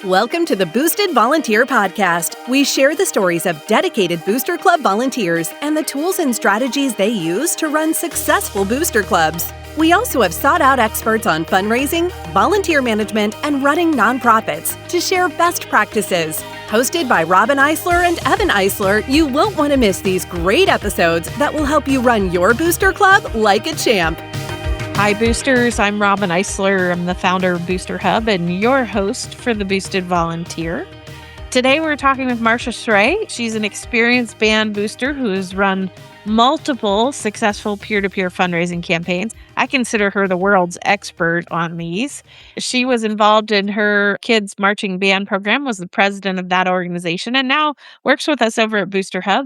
Welcome to the Boosted Volunteer Podcast. We share the stories of dedicated Booster Club volunteers and the tools and strategies they use to run successful booster clubs. We also have sought-out experts on fundraising, volunteer management, and running nonprofits to share best practices. Hosted by Robin Eyesore and Evan Eyesore, you won't want to miss these great episodes that will help you run your booster club like a champ. Hi, Boosters. I'm Robin Eyesore. I'm the founder of Booster Hub and your host for the Boosted Volunteer. Today, we're talking with Marsha Sray. She's an experienced band booster who has run multiple successful peer-to-peer fundraising campaigns. I consider her the world's expert on these. She was involved in her kids' marching band program, was the president of that organization, and now works with us over at Booster Hub.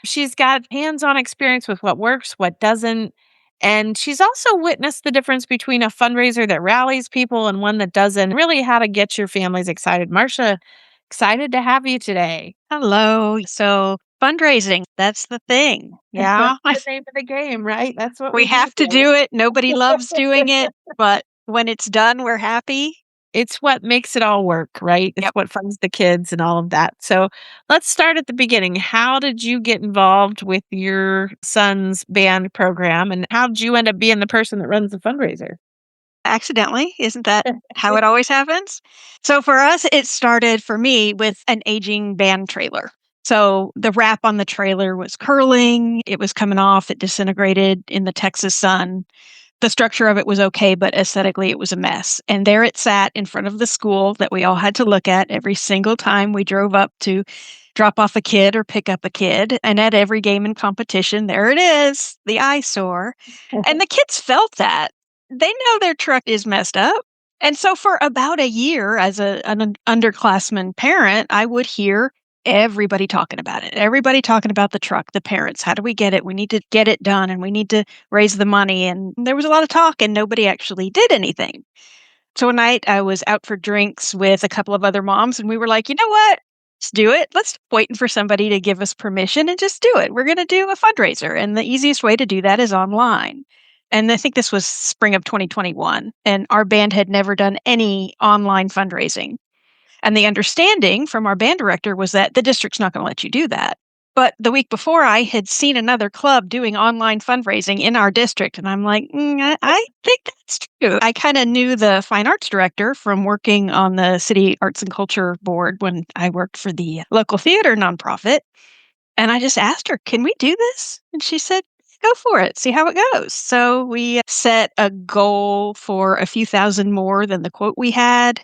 She's got hands-on experience with what works, what doesn't. And she's also witnessed the difference between a fundraiser that rallies people and one that doesn't, really how to get your families excited. Marsha, excited to have you today. Hello. So fundraising, that's the thing. Yeah. That's the name of the game, right? That's what we have to do it. Nobody loves doing it, but when it's done, we're happy. It's what makes it all work, right? It's what funds the kids and all of that. So let's start at the beginning. How did you get involved with your son's band program, and how did you end up being the person that runs the fundraiser? Accidentally. Isn't that how it always happens? So for us, it started for me with an aging band trailer. So the wrap on the trailer was curling. It was coming off. It disintegrated in the Texas sun. The structure of it was okay, but aesthetically it was a mess. And there it sat in front of the school that we all had to look at every single time we drove up to drop off a kid or pick up a kid. And at every game and competition, there it is, the eyesore. And the kids felt that. They know their truck is messed up. And so for about a year, as an underclassman parent, I would hear everybody talking about it. Everybody talking about the truck, the parents. How do we get it? We need to get it done and we need to raise the money. And there was a lot of talk and nobody actually did anything. So one night I was out for drinks with a couple of other moms and we were like, you know what? Let's do it. Let's stop waiting for somebody to give us permission and just do it. We're going to do a fundraiser. And the easiest way to do that is online. And I think this was spring of 2021. And our band had never done any online fundraising. And the understanding from our band director was that the district's not going to let you do that. But the week before, I had seen another club doing online fundraising in our district. And I'm like, I think that's true. I kind of knew the fine arts director from working on the city arts and culture board when I worked for the local theater nonprofit. And I just asked her, can we do this? And she said, go for it. See how it goes. So we set a goal for a few thousand more than the quote we had.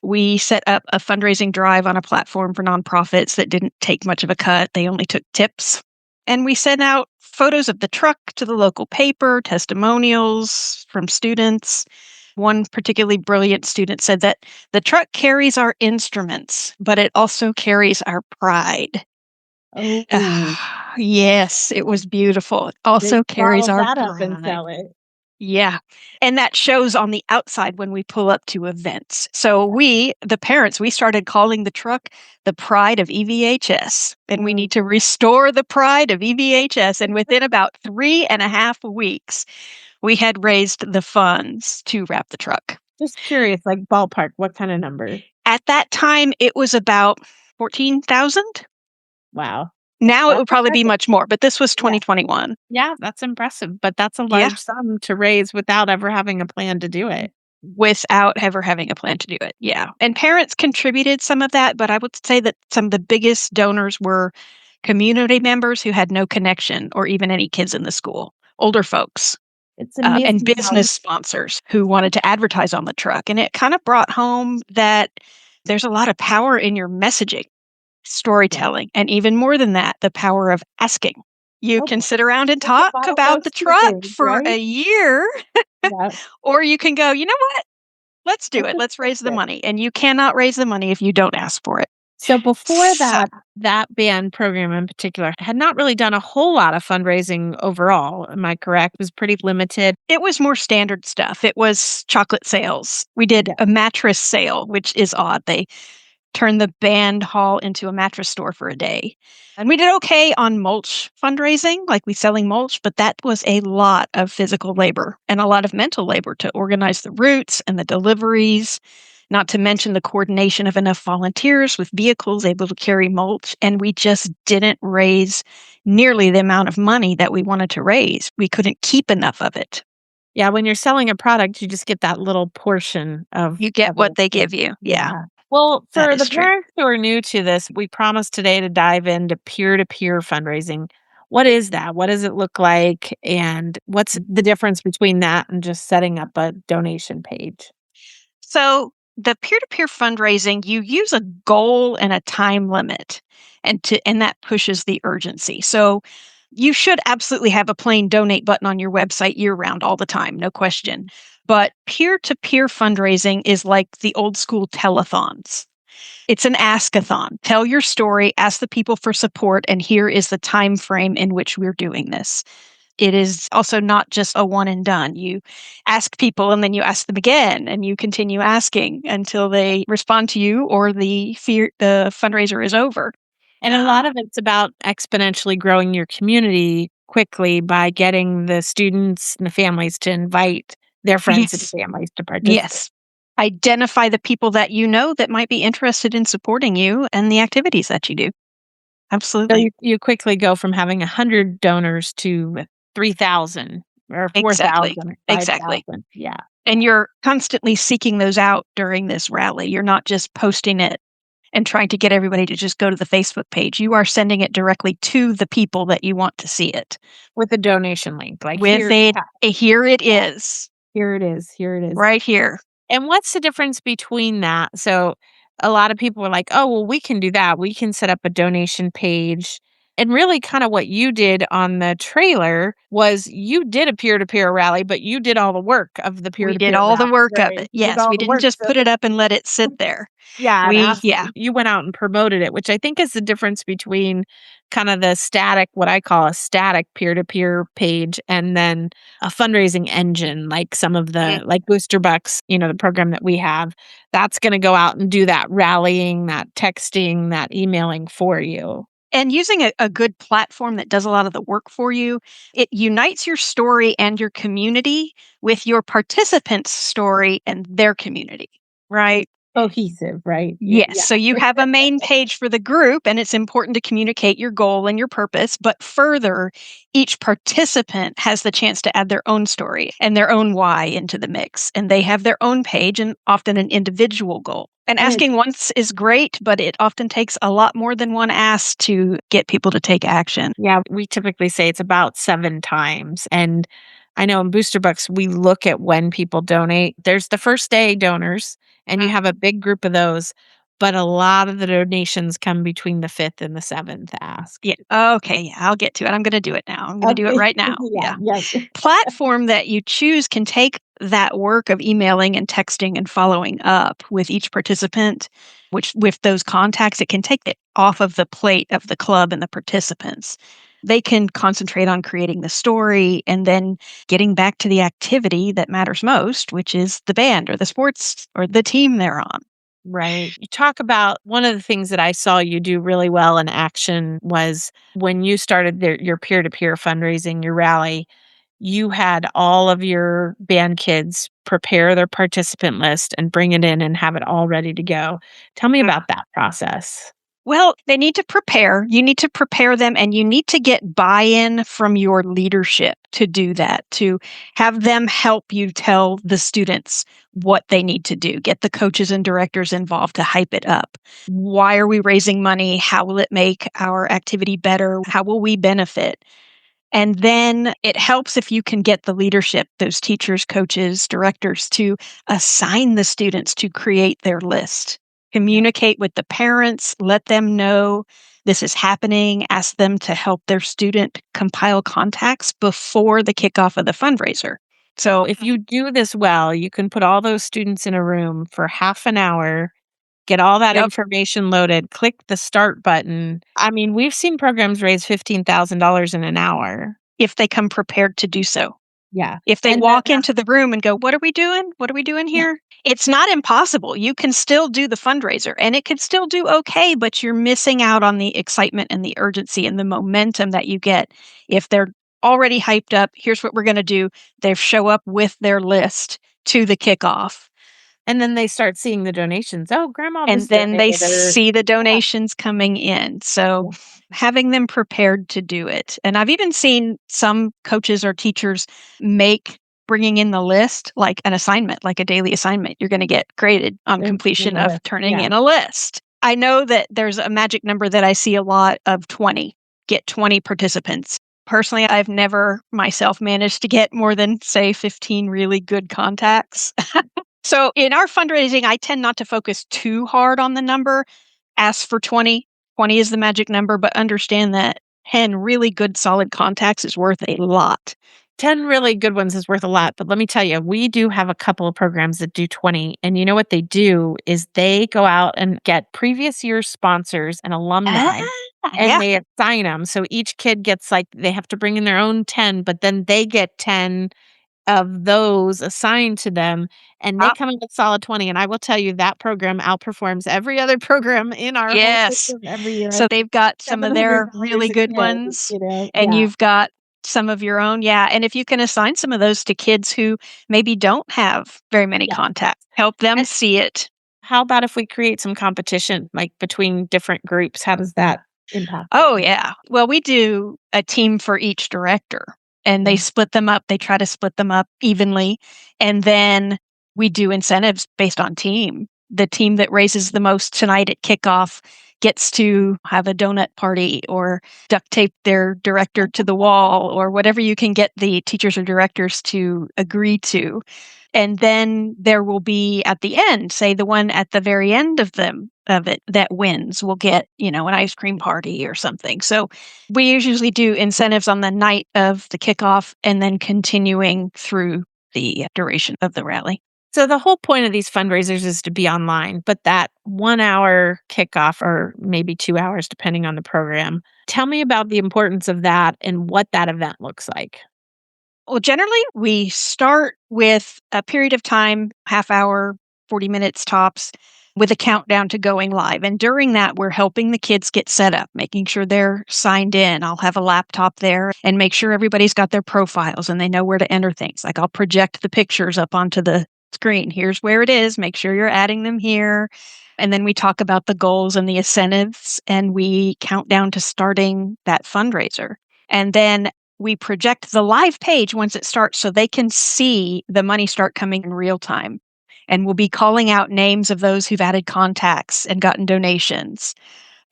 We set up a fundraising drive on a platform for nonprofits that didn't take much of a cut. They only took tips. And we sent out photos of the truck to the local paper, testimonials from students. One particularly brilliant student said that the truck carries our instruments, but it also carries our pride. Oh. Yes, it was beautiful. It also carries our that pride. up and sell it. Yeah. And that shows on the outside when we pull up to events. So we, the parents, we started calling the truck the pride of EVHS. And we need to restore the pride of EVHS. And within about 3.5 weeks, we had raised the funds to wrap the truck. Just curious, like ballpark, what kind of number? At that time, it was about 14,000. Wow. Now That's it would probably be impressive. much more, but this was 2021. Yeah, that's impressive. But that's a large sum to raise without ever having a plan to do it. Without ever having a plan to do it. Yeah. And parents contributed some of that, but I would say that some of the biggest donors were community members who had no connection or even any kids in the school, older folks, It's amazing and business sponsors who wanted to advertise on the truck. And it kind of brought home that there's a lot of power in your messaging, storytelling, and even more than that, the power of asking. You can sit around and talk about the truck for a year, or you can go, you know what? Let's do it. Let's raise the money. And you cannot raise the money if you don't ask for it. So before that band program in particular had not really done a whole lot of fundraising overall. Am I correct? It was pretty limited. It was more standard stuff. It was chocolate sales. We did a mattress sale, which is odd. They turned the band hall into a mattress store for a day. And we did okay on mulch fundraising, like we selling mulch, but that was a lot of physical labor and a lot of mental labor to organize the routes and the deliveries not to mention the coordination of enough volunteers with vehicles able to carry mulch. And we just didn't raise nearly the amount of money that we wanted to raise. We couldn't keep enough of it. Yeah, when you're selling a product, you just get that little portion of You get of what it. they give you. Yeah, Well, that for the is true. parents who are new to this, we promised today to dive into peer-to-peer fundraising. What is that? What does it look like? And what's the difference between that and just setting up a donation page? So the peer-to-peer fundraising, you use a goal and a time limit, and that pushes the urgency. So you should absolutely have a plain donate button on your website year-round all the time, no question. But peer-to-peer fundraising is like the old school telethons. It's an ask-a-thon. Tell your story, ask the people for support, and here is the time frame in which we're doing this. It is also not just a one and done. You ask people and then you ask them again and you continue asking until they respond to you or the fundraiser is over. And a lot of it's about exponentially growing your community quickly by getting the students and the families to invite their friends Yes. and families to participate. Yes. Identify the people that you know that might be interested in supporting you and the activities that you do. So Absolutely. you quickly go from having 100 donors to 3,000 or 4,000 Exactly. or Exactly. 5,000. Yeah. And you're constantly seeking those out during this rally. You're not just posting it and trying to get everybody to just go to the Facebook page. You are sending it directly to the people that you want to see it. With a donation link. Like With here it is, here it is. Here it is. right here. And what's the difference between that? So a lot of people are like, oh, well, we can do that. We can set up a donation page. And really, kind of what you did on the trailer was you did a peer-to-peer rally, but you did all the work of the We peer-to-peer did all the rally, work of right? it. You did Yes, all we the didn't work. just So put it up and let it sit there. yeah, Yeah, you went out and promoted it, which I think is the difference between kind of the static, what I call a static peer-to-peer page, and then a fundraising engine, like some of the, like Booster Bucks, the program that we have, that's going to go out and do that rallying, that texting, that emailing for you. and using a good platform that does a lot of the work for you, it unites your story and your community with your participants' story and their community, right? Cohesive, right? Yes. So you have a main page for the group, and it's important to communicate your goal and your purpose. But further, each participant has the chance to add their own story and their own why into the mix. And they have their own page and often an individual goal. And And asking once is great, but it often takes a lot more than one ask to get people to take action. Yeah, we typically say it's about 7 times. And I know in Booster Bucks, we look at when people donate. There's the first day donors, and you have a big group of those, but a lot of the donations come between the 5th and the 7th ask. Yeah. Okay. Yeah. I'll get to it. I'm going to do it now. I'm going to do it Okay. right now. Yeah. Yes. Platform that you choose can take that work of emailing and texting and following up with each participant, which with those contacts, it can take it off of the plate of the club and the participants. They can concentrate on creating the story and then getting back to the activity that matters most, which is the band or the sports or the team they're on. Right. You talk about one of the things that I saw you do really well in action was when you started your peer-to-peer fundraising, your rally, you had all of your band kids prepare their participant list and bring it in and have it all ready to go. Tell me about that process. Well, they need to prepare. You need to prepare them and you need to get buy-in from your leadership to do that, to have them help you tell the students what they need to do. Get the coaches and directors involved to hype it up. Why are we raising money? How will it make our activity better? How will we benefit? And then it helps if you can get the leadership, those teachers, coaches, directors, to assign the students to create their list. Communicate with the parents, let them know this is happening, ask them to help their student compile contacts before the kickoff of the fundraiser. So if you do this well, you can put all those students in a room for half an hour, get all that information loaded, click the start button. I mean, we've seen programs raise $15,000 in an hour. If they come prepared to do so. Yeah. If they walk into the room and go, what are we doing? What are we doing here? It's not impossible. You can still do the fundraiser and it can still do okay, but you're missing out on the excitement and the urgency and the momentum that you get if they're already hyped up. Here's what we're going to do. They show up with their list to the kickoff. And then they start seeing the donations. Oh, grandma And just then they donated. see the donations coming in. So having them prepared to do it. And I've even seen some coaches or teachers make bringing in the list like an assignment, like a daily assignment. You're going to get graded on completion of turning in a list. I know that there's a magic number that I see a lot of 20. Get 20 participants. Personally, I've never myself managed to get more than, say, 15 really good contacts. So in our fundraising, I tend not to focus too hard on the number. Ask for 20. 20 is the magic number, but understand that 10 really good solid contacts is worth a lot. 10 really good ones is worth a lot. But let me tell you, we do have a couple of programs that do 20. And you know what they do is they go out and get previous year's sponsors and alumni. And they assign them. So each kid gets they have to bring in their own 10, but then they get 10 of those assigned to them, and they come in with solid 20. And I will tell you that program outperforms every other program in our whole system every year. So they've got some of their really good ones, and you've got some of your own. Yeah. And if you can assign some of those to kids who maybe don't have very many contacts, help them see it. How about if we create some competition, like between different groups? How does that impact? Oh, yeah. Well, we do a team for each director. And they split them up. They try to split them up evenly. And then we do incentives based on team. The team that raises the most tonight at kickoff gets to have a donut party or duct tape their director to the wall or whatever you can get the teachers or directors to agree to. And then there will be at the end, say the one at the very end of it that wins will get, an ice cream party or something. So we usually do incentives on the night of the kickoff and then continuing through the duration of the rally. So the whole point of these fundraisers is to be online, but that 1 hour kickoff or maybe 2 hours, depending on the program, tell me about the importance of that and what that event looks like. Well, generally, we start with a period of time, half hour, 40 minutes tops, with a countdown to going live. And during that, we're helping the kids get set up, making sure they're signed in. I'll have a laptop there and make sure everybody's got their profiles and they know where to enter things. Like I'll project the pictures up onto the screen. Here's where it is. Make sure you're adding them here. And then we talk about the goals and the incentives, and we count down to starting that fundraiser. And then we project the live page once it starts so they can see the money start coming in real time. And we'll be calling out names of those who've added contacts and gotten donations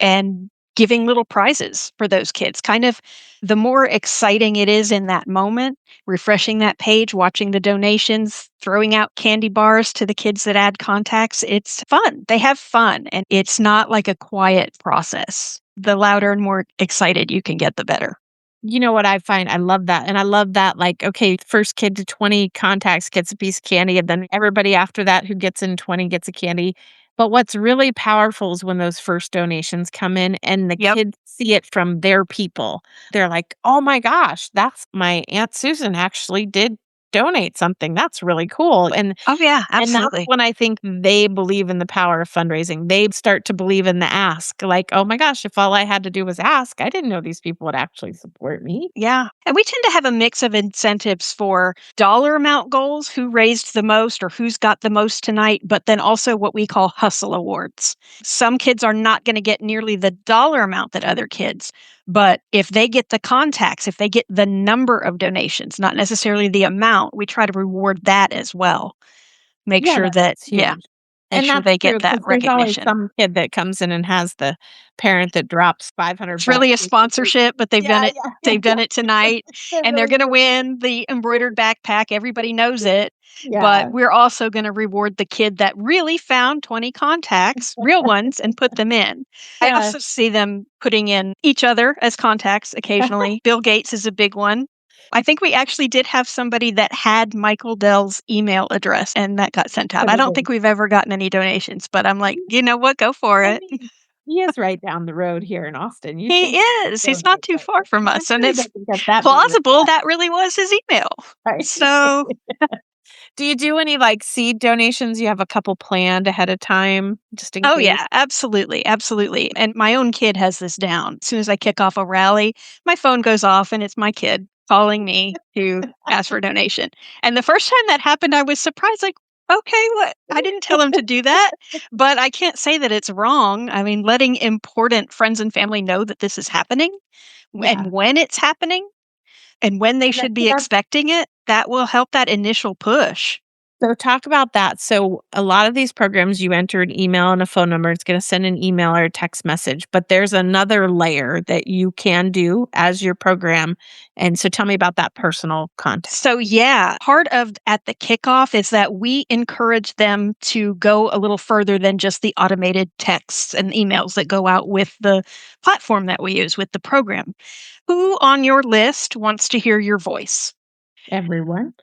and giving little prizes for those kids. Kind of the more exciting it is in that moment, refreshing that page, watching the donations, throwing out candy bars to the kids that add contacts. It's fun. They have fun. And it's not like a quiet process. The louder and more excited you can get, the better. You know what I find? I love that. And I love that, okay, first kid to 20 contacts gets a piece of candy, and then everybody after that who gets in 20 gets a candy. But what's really powerful is when those first donations come in and the kids see it from their people. They're like, oh my gosh, that's my Aunt Susan actually did donate something. That's really cool. And oh yeah, absolutely. And that's when I think they believe in the power of fundraising. They start to believe in the ask. Like, oh my gosh, if all I had to do was ask, I didn't know these people would actually support me. Yeah. And we tend to have a mix of incentives for dollar amount goals, who raised the most or who's got the most tonight, but then also what we call hustle awards. Some kids are not going to get nearly the dollar amount that other kids, but if they get the contacts, if they get the number of donations, not necessarily the amount, we try to reward that as well. Make sure that, make sure they get that recognition. There's always some kid that comes in and has the parent that drops $500. It's really a sponsorship, but they've done it. They've done it tonight, and they're going to win the embroidered backpack. Everybody knows it. Yeah. But we're also going to reward the kid that really found 20 contacts, real ones, and put them in. I also see them putting in each other as contacts occasionally. Bill Gates is a big one. I think we actually did have somebody that had Michael Dell's email address, and that got sent out. I don't think we've ever gotten any donations, but I'm like, you know what? Go for it. He is right down the road here in Austin. He is. He's not too far from us. And it's plausible that really was his email. Right. So do you do any seed donations? You have a couple planned ahead of time just in case? Oh, yeah, absolutely. Absolutely. And my own kid has this down. As soon as I kick off a rally, my phone goes off and it's my kid calling me to ask for a donation. And the first time that happened, I was surprised, Okay, what? I didn't tell them to do that, but I can't say that it's wrong. I mean, letting important friends and family know that this is happening Yeah. and when it's happening and when they should be That's expecting it, that will help that initial push. So talk about that. So a lot of these programs, you enter an email and a phone number. It's going to send an email or a text message, but there's another layer that you can do as your program. And so tell me about that personal contact. So yeah, part of at the kickoff is that we encourage them to go a little further than just the automated texts and emails that go out with the platform that we use with the program. Who on your list wants to hear your voice? Everyone.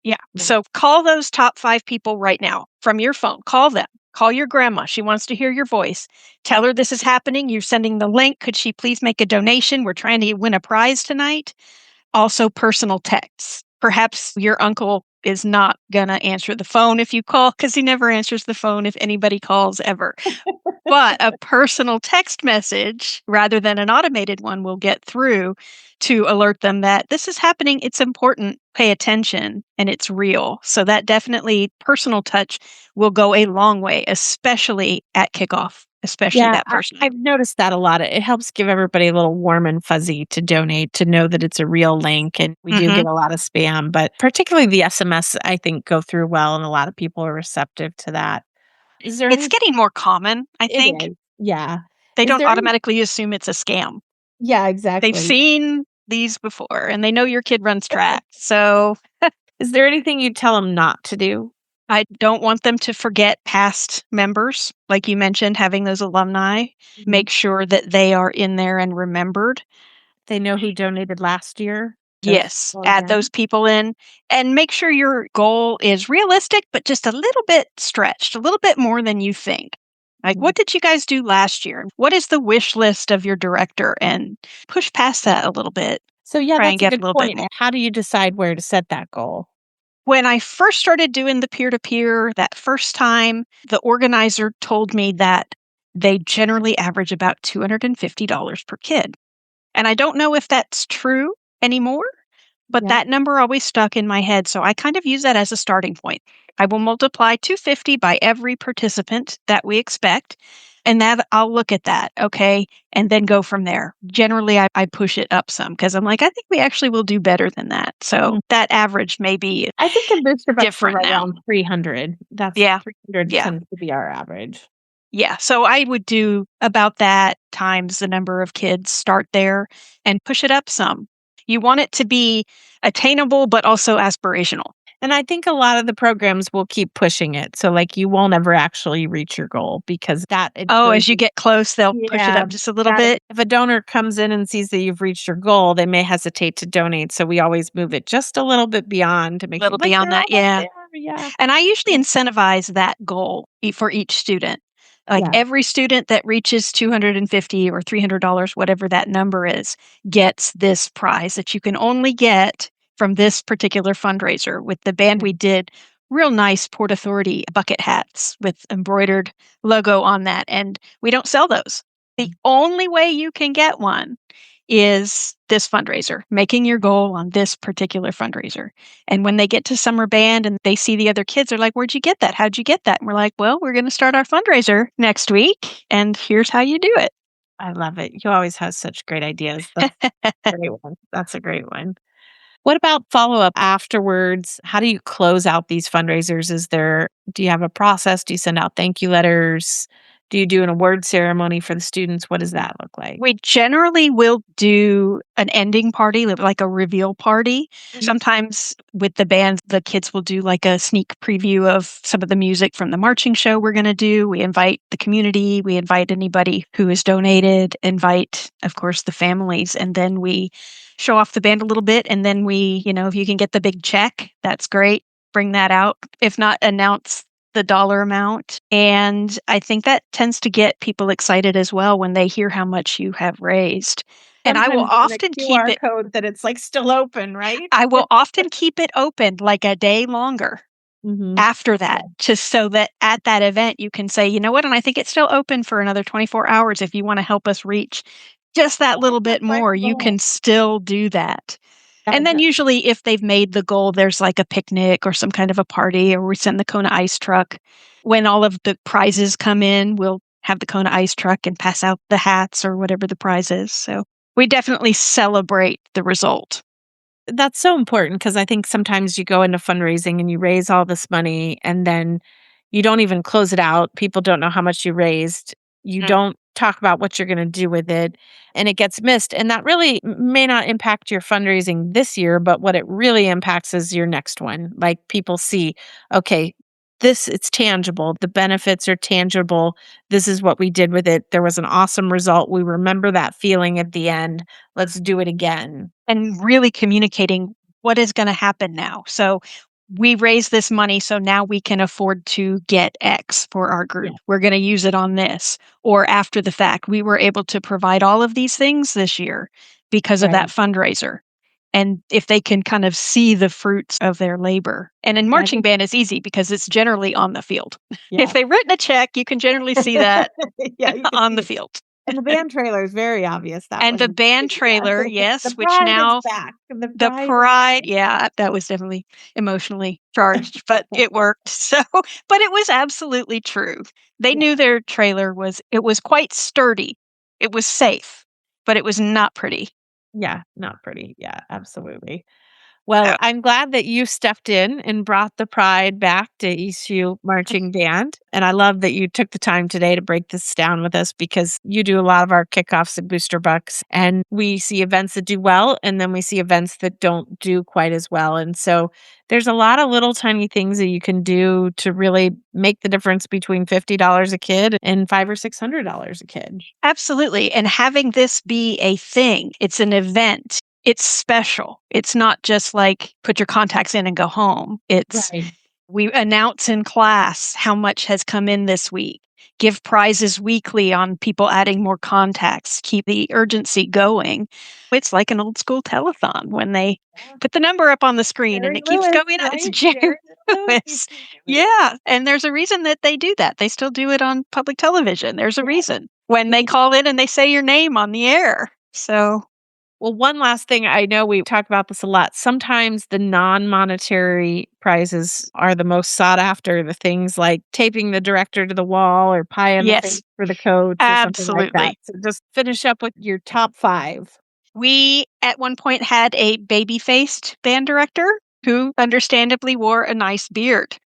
Yeah. So call those top 5 people right now from your phone. Call them. Call your grandma. She wants to hear your voice. Tell her this is happening. You're sending the link. Could she please make a donation? We're trying to win a prize tonight. Also, personal texts. Perhaps your uncle is not going to answer the phone if you call because he never answers the phone if anybody calls ever. But a personal text message rather than an automated one will get through to alert them that this is happening. It's important. Pay attention and it's real. So that definitely personal touch will go a long way, especially at kickoff, especially Yeah, that person. I've noticed that a lot. It helps give everybody a little warm and fuzzy to donate, to know that it's a real link. And we do get a lot of spam, but particularly the SMS, I think, go through well. And a lot of people are receptive to that. Is there It's getting more common, I It think. is. Yeah. They Is don't there any automatically assume it's a scam. Yeah, They've exactly. seen these before and they know your kid runs track. So Is there anything you tell them not to do? I don't want them to forget past members. Like you mentioned, having those alumni, make sure that they are in there and remembered. They know who donated last year? Yes, Those add those people in and make sure your goal is realistic, but just a little bit stretched, a little bit more than you think. Like, what did you guys do last year? What is the wish list of your director? And push past that a little bit. So yeah, Try and that's a get a good little bit point. more. How do you decide where to set that goal? When I first started doing the peer-to-peer that first time, the organizer told me that they generally average about $250 per kid. And I don't know if that's true anymore, but that number always stuck in my head. So I kind of use that as a starting point. I will multiply 250 by every participant that we expect. And that I'll look at that. Okay. And then go from there. Generally, I push it up some because I'm like, I think we actually will do better than that. So that average may be I think in booster bucks are different right now. around 300. That's Yeah. 300 Yeah. tends to be our average. Yeah. So I would do about that times the number of kids, start there and push it up some. You want it to be attainable, but also aspirational. And I think a lot of the programs will keep pushing it. So like you won't ever actually reach your goal because As you get close, they'll push it up just a little bit. If a donor comes in and sees that you've reached your goal, they may hesitate to donate. So we always move it just a little bit beyond to make A little it like beyond they're that. almost Yeah. there. Yeah. And I usually incentivize that goal for each student. Like every student that reaches $250 or $300, whatever that number is, gets this prize that you can only get from this particular fundraiser. With the band, we did real nice Port Authority bucket hats with embroidered logo on that. And we don't sell those. The only way you can get one is this fundraiser, making your goal on this particular fundraiser. And when they get to summer band and they see the other kids, they're like, where'd you get that? How'd you get that? And we're like, well, we're going to start our fundraiser next week. And here's how you do it. I love it. You always have such great ideas. That's a great one. That's a great one. What about follow-up afterwards? How do you close out these fundraisers? Do you have a process? Do you send out thank you letters? Do you do an award ceremony for the students? What does that look like? We generally will do an ending party, like a reveal party. Sometimes with the bands, the kids will do like a sneak preview of some of the music from the marching show we're going to do. We invite the community. We invite anybody who has donated, invite, of course, the families. And then we show off the band a little bit. And then if you can get the big check, that's great. Bring that out. If not, announce the dollar amount. And I think that tends to get people excited as well when they hear how much you have raised. And I will often keep it code that it's like still open, right? I will often keep it open like a day longer after that, just so that at that event you can say, you know what, and I think it's still open for another 24 hours if you want to help us reach just that little bit more. You can still do that. And then usually if they've made the goal, there's like a picnic or some kind of a party, or we send the Kona ice truck. When all of the prizes come in, we'll have the Kona ice truck and pass out the hats or whatever the prize is. So we definitely celebrate the result. That's so important because I think sometimes you go into fundraising and you raise all this money and then you don't even close it out. People don't know how much you raised. You don't talk about what you're going to do with it, and it gets missed. And that really may not impact your fundraising this year, but what it really impacts is your next one. Like people see, okay, it's tangible. The benefits are tangible. This is what we did with it. There was an awesome result. We remember that feeling at the end. Let's do it again. And really communicating what is going to happen now. So we raise this money, so now we can afford to get X for our group. Yeah. We're going to use it on this. Or after the fact, we were able to provide all of these things this year because of that fundraiser. And if they can kind of see the fruits of their labor. And in marching band, it's easy because it's generally on the field. Yeah. If they've written a check, you can generally see that on the field. And the band trailer is very obvious. And the band trailer, yes, the which now back. The pride, yeah, that was definitely emotionally charged, but it worked. So, but it was absolutely true. They knew their trailer was quite sturdy. It was safe, but it was not pretty. Yeah, not pretty. Yeah, absolutely. Well, I'm glad that you stepped in and brought the pride back to ECU Marching Band. And I love that you took the time today to break this down with us because you do a lot of our kickoffs at Booster Bucks. And we see events that do well, and then we see events that don't do quite as well. And so there's a lot of little tiny things that you can do to really make the difference between $50 a kid and $500 or $600 a kid. Absolutely. And having this be a thing, it's an event. It's special. It's not just like put your contacts in and go home. It's we announce in class how much has come in this week, give prizes weekly on people adding more contacts, keep the urgency going. It's like an old school telethon when they put the number up on the screen and it keeps going up. It's Jerry Lewis. Yeah. And there's a reason that they do that. They still do it on public television. There's a reason when they call in and they say your name on the air. So. Well, one last thing, I know we talk about this a lot. Sometimes the non-monetary prizes are the most sought after, the things like taping the director to the wall or pie in the face for the coach or something like that. So just finish up with your top 5. We, at one point, had a baby-faced band director who understandably wore a nice beard.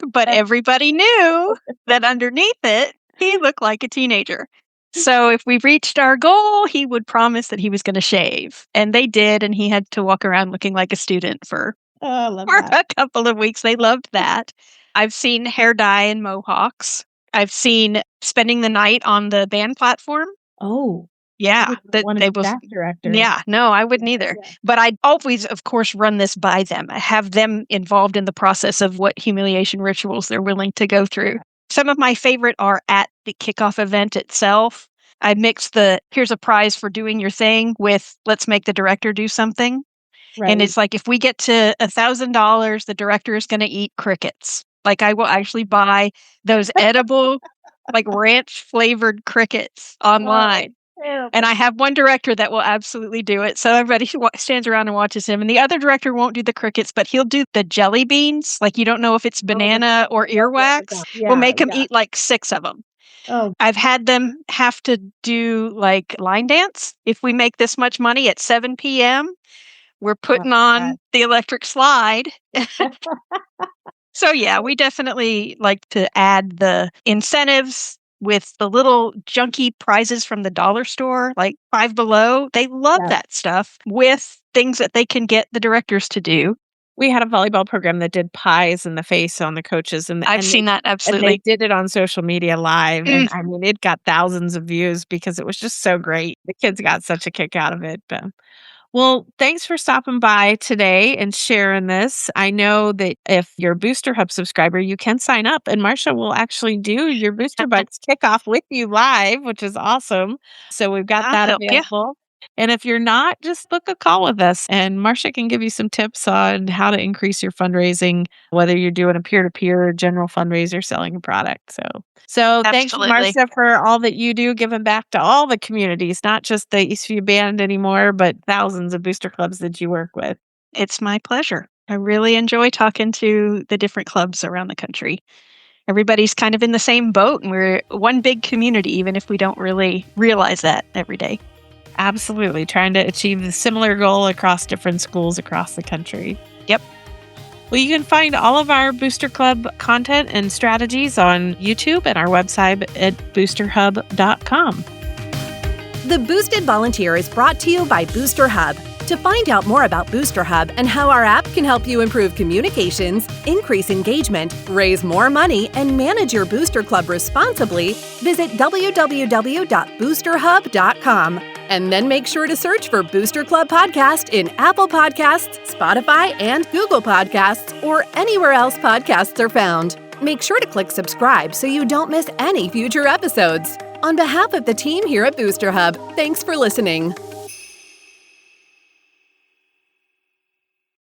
But everybody knew that underneath it, he looked like a teenager. So if we reached our goal, he would promise that he was going to shave. And they did, and he had to walk around looking like a student for a couple of weeks. They loved that. I've seen hair dye and mohawks. I've seen spending the night on the band platform. Oh. Yeah. Director. Yeah, no, I wouldn't either. Yeah. But I'd always, of course, run this by them. I have them involved in the process of what humiliation rituals they're willing to go through. Some of my favorite are at the kickoff event itself. I mix here's a prize for doing your thing with let's make the director do something. Right. And it's like, if we get to $1,000, the director is going to eat crickets. Like I will actually buy those edible, like ranch flavored crickets online. And I have one director that will absolutely do it. So everybody stands around and watches him. And the other director won't do the crickets, but he'll do the jelly beans. Like you don't know if it's banana or earwax. We'll make them eat like 6 of them. Oh. I've had them have to do like line dance. If we make this much money at 7 p.m., we're putting on the electric slide. So yeah, we definitely like to add the incentives with the little junky prizes from the dollar store, like Five Below. They love that stuff with things that they can get the directors to do. We had a volleyball program that did pies in the face on the coaches. I've seen that, absolutely. And they did it on social media live. And I mean, it got thousands of views because it was just so great. The kids got such a kick out of it. But well, thanks for stopping by today and sharing this. I know that if you're a Booster Hub subscriber, you can sign up and Marsha will actually do your Booster Bucks kickoff with you live, which is awesome. So we've got that available. And if you're not, just book a call with us, and Marsha can give you some tips on how to increase your fundraising, whether you're doing a peer-to-peer or general fundraiser selling a product. So thank you, Absolutely. Marsha, for all that you do, giving back to all the communities, not just the Eastview Band anymore, but thousands of booster clubs that you work with. It's my pleasure. I really enjoy talking to the different clubs around the country. Everybody's kind of in the same boat, and we're one big community, even if we don't really realize that every day. Absolutely. Trying to achieve the similar goal across different schools across the country. Yep. Well, you can find all of our Booster Club content and strategies on YouTube and our website at boosterhub.com. The Boosted Volunteer is brought to you by Booster Hub. To find out more about Booster Hub and how our app can help you improve communications, increase engagement, raise more money, and manage your Booster Club responsibly, visit www.boosterhub.com. And then make sure to search for Booster Club Podcast in Apple Podcasts, Spotify, and Google Podcasts, or anywhere else podcasts are found. Make sure to click subscribe so you don't miss any future episodes. On behalf of the team here at Booster Hub, thanks for listening.